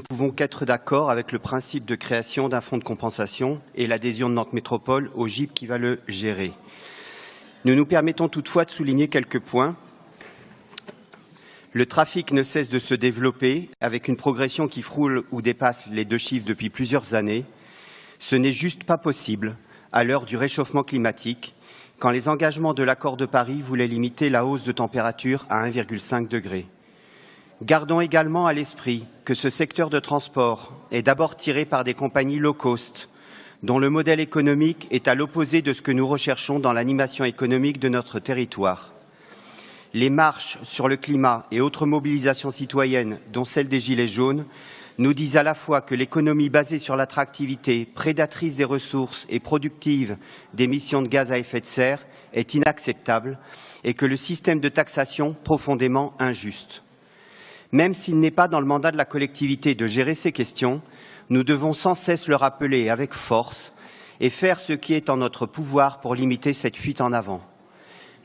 ne pouvons qu'être d'accord avec le principe de création d'un fonds de compensation et l'adhésion de Nantes Métropole au GIP qui va le gérer. Nous nous permettons toutefois de souligner quelques points. Le trafic ne cesse de se développer avec une progression qui frôle ou dépasse les 2 chiffres depuis plusieurs années. Ce n'est juste pas possible à l'heure du réchauffement climatique, quand les engagements de l'accord de Paris voulaient limiter la hausse de température à 1,5 degré. Gardons également à l'esprit que ce secteur de transport est d'abord tiré par des compagnies low cost, dont le modèle économique est à l'opposé de ce que nous recherchons dans l'animation économique de notre territoire. Les marches sur le climat et autres mobilisations citoyennes, dont celle des Gilets jaunes, nous disent à la fois que l'économie basée sur l'attractivité, prédatrice des ressources et productive d'émissions de gaz à effet de serre est inacceptable et que le système de taxation profondément injuste. Même s'il n'est pas dans le mandat de la collectivité de gérer ces questions, nous devons sans cesse le rappeler avec force et faire ce qui est en notre pouvoir pour limiter cette fuite en avant.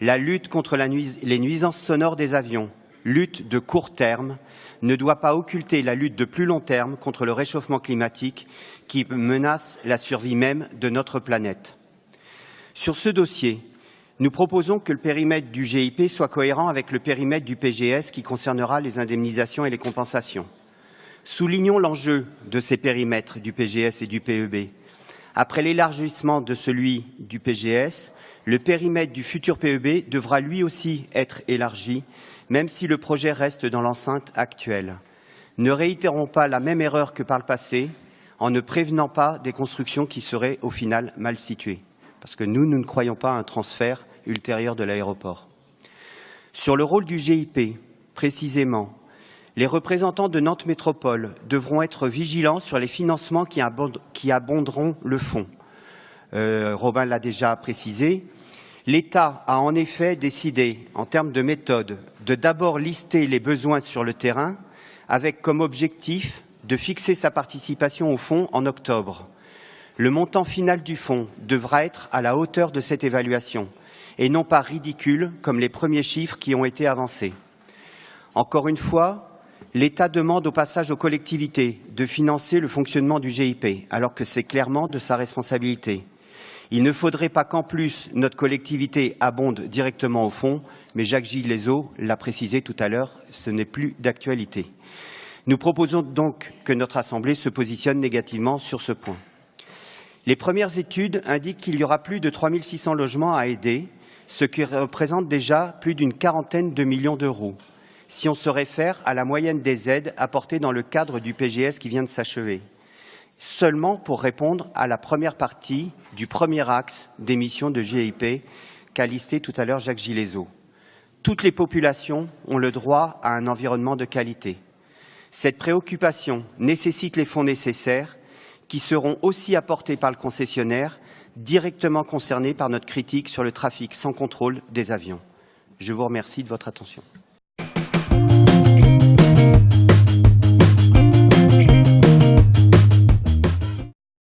La lutte contre les nuisances sonores des avions, lutte de court terme, ne doit pas occulter la lutte de plus long terme contre le réchauffement climatique qui menace la survie même de notre planète. Sur ce dossier, nous proposons que le périmètre du GIP soit cohérent avec le périmètre du PGS qui concernera les indemnisations et les compensations. Soulignons l'enjeu de ces périmètres du PGS et du PEB. Après l'élargissement de celui du PGS, le périmètre du futur PEB devra lui aussi être élargi, même si le projet reste dans l'enceinte actuelle. Ne réitérons pas la même erreur que par le passé en ne prévenant pas des constructions qui seraient au final mal situées, parce que nous ne croyons pas à un transfert ultérieur de l'aéroport. Sur le rôle du GIP, précisément, les représentants de Nantes Métropole devront être vigilants sur les financements qui abonderont le fonds. Robin l'a déjà précisé. L'État a en effet décidé, en termes de méthode, de d'abord lister les besoins sur le terrain, avec comme objectif de fixer sa participation au fonds en octobre. Le montant final du fonds devra être à la hauteur de cette évaluation, et non pas ridicule comme les premiers chiffres qui ont été avancés. Encore une fois, l'État demande au passage aux collectivités de financer le fonctionnement du GIP, alors que c'est clairement de sa responsabilité. Il ne faudrait pas qu'en plus notre collectivité abonde directement au fonds, mais Jacques Gileso l'a précisé tout à l'heure, ce n'est plus d'actualité. Nous proposons donc que notre Assemblée se positionne négativement sur ce point. Les premières études indiquent qu'il y aura plus de 3 600 logements à aider, ce qui représente déjà plus d'une quarantaine de millions d'euros, si on se réfère à la moyenne des aides apportées dans le cadre du PGS qui vient de s'achever. Seulement pour répondre à la première partie du premier axe des missions de GIP qu'a listé tout à l'heure Jacques Gileso. Toutes les populations ont le droit à un environnement de qualité. Cette préoccupation nécessite les fonds nécessaires qui seront aussi apportés par le concessionnaire, directement concerné par notre critique sur le trafic sans contrôle des avions. Je vous remercie de votre attention.